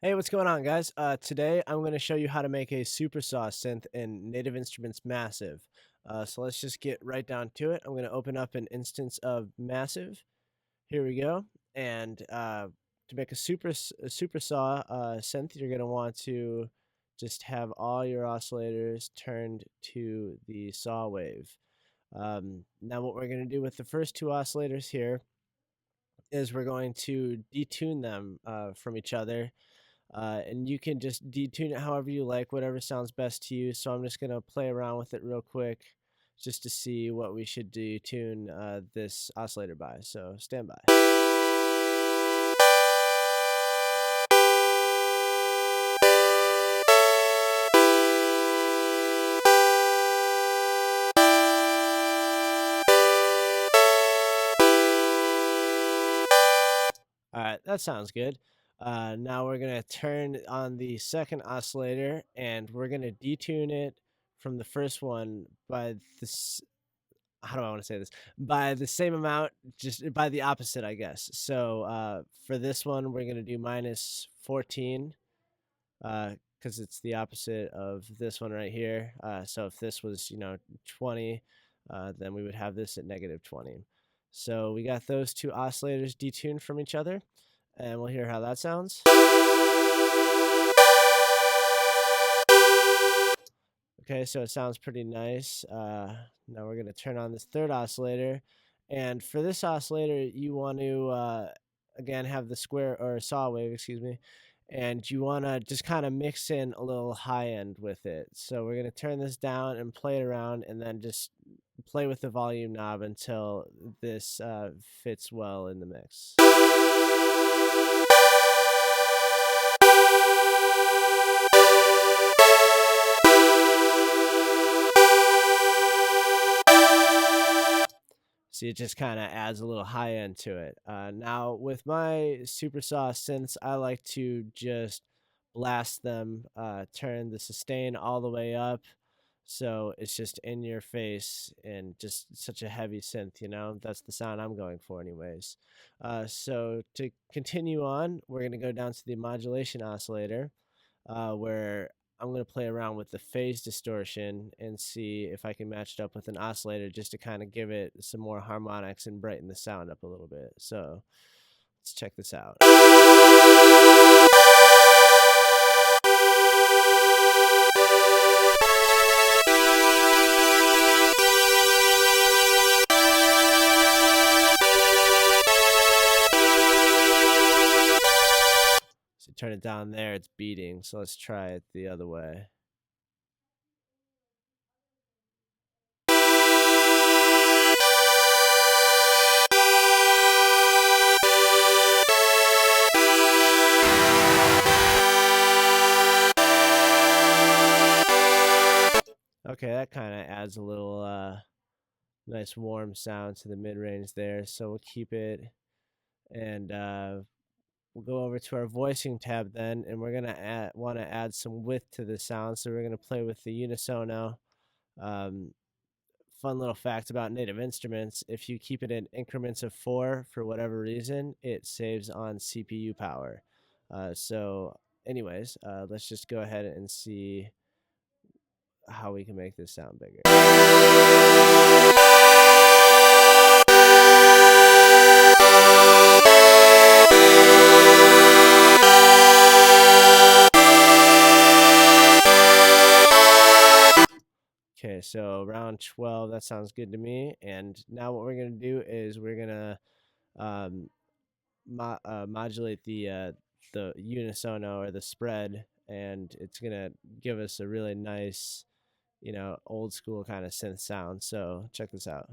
Hey, what's going on, guys? Today I'm going to show you how to make a supersaw synth in Native Instruments Massive. So let's just get right down to it. I'm going to open up an instance of Massive. Here we go. And to make a supersaw synth, you're going to want to just have all your oscillators turned to the saw wave. Now what we're going to do with the first two oscillators here is we're going to detune them from each other. And you can just detune it however you like, whatever sounds best to you. So I'm just going to play around with it real quick just to see what we should detune this oscillator by. So stand by. All right, that sounds good. Now we're going to turn on the second oscillator and we're going to detune it from the first one by this. How do I want to say this? By the same amount, just by the opposite, I guess. So for this one, we're going to do minus 14 because it's the opposite of this one right here. So if this was, 20, then we would have this at negative 20. So we got those two oscillators detuned from each other, and we'll hear how that sounds. Okay, so it sounds pretty nice. Now we're going to turn on this third oscillator. And for this oscillator, you want to, again, have the square or saw wave, excuse me. And you want to just kind of mix in a little high end with it. So we're going to turn this down and play it around and then just play with the volume knob until this fits well in the mix. See, it just kind of adds a little high end to it. Now, with my supersaw synths, I like to just blast them, turn the sustain all the way up. So it's just in your face and just such a heavy synth, That's the sound I'm going for, anyways. So to continue on, we're going to go down to the modulation oscillator, where I'm going to play around with the phase distortion and see if I can match it up with an oscillator just to kind of give it some more harmonics and brighten the sound up a little bit. So let's check this out. So turn it down there, it's beating. So let's try it the other way. Okay, that kind of adds a little nice warm sound to the mid-range there. So we'll keep it, and we'll go over to our voicing tab then, and we're gonna want to add some width to the sound. So we're gonna play with the unisono. Fun little fact about Native Instruments: if you keep it in increments of 4 for whatever reason, it saves on CPU power. Anyways, let's just go ahead and see how we can make this sound bigger. Okay, so around 12, that sounds good to me. And now what we're going to do is we're going to modulate the unisono or the spread, and it's going to give us a really nice, old school kind of synth sound. So check this out.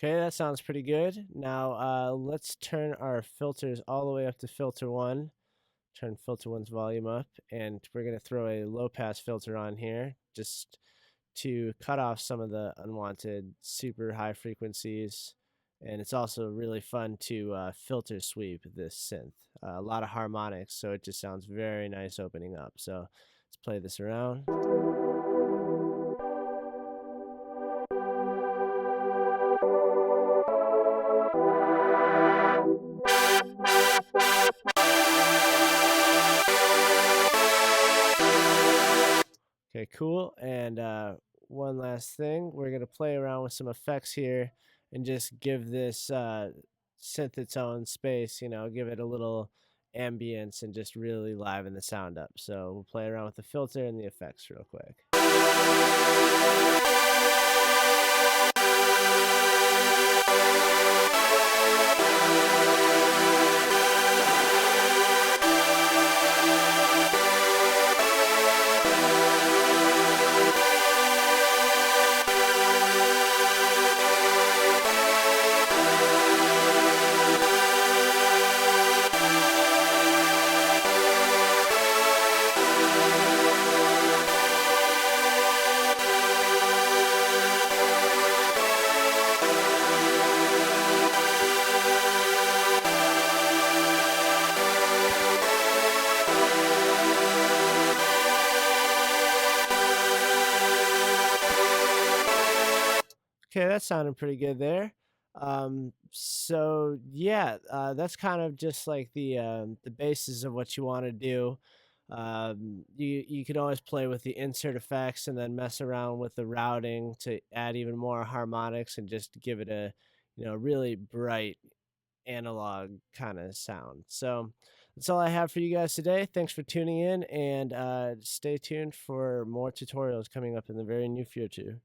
Okay, that sounds pretty good. Now let's turn our filters all the way up to filter 1. Turn filter one's volume up, and we're going to throw a low pass filter on here just to cut off some of the unwanted super high frequencies. And it's also really fun to filter sweep this synth. A lot of harmonics, so it just sounds very nice opening up. So let's play this around. Okay, cool. And one last thing, we're going to play around with some effects here and just give this synth its own space, give it a little ambience and just really liven the sound up. So we'll play around with the filter and the effects real quick. Okay, that sounded pretty good there. So yeah, that's kind of just like the basis of what you want to do. You can always play with the insert effects and then mess around with the routing to add even more harmonics and just give it a really bright analog kind of sound. So that's all I have for you guys today. Thanks for tuning in, and stay tuned for more tutorials coming up in the very near future.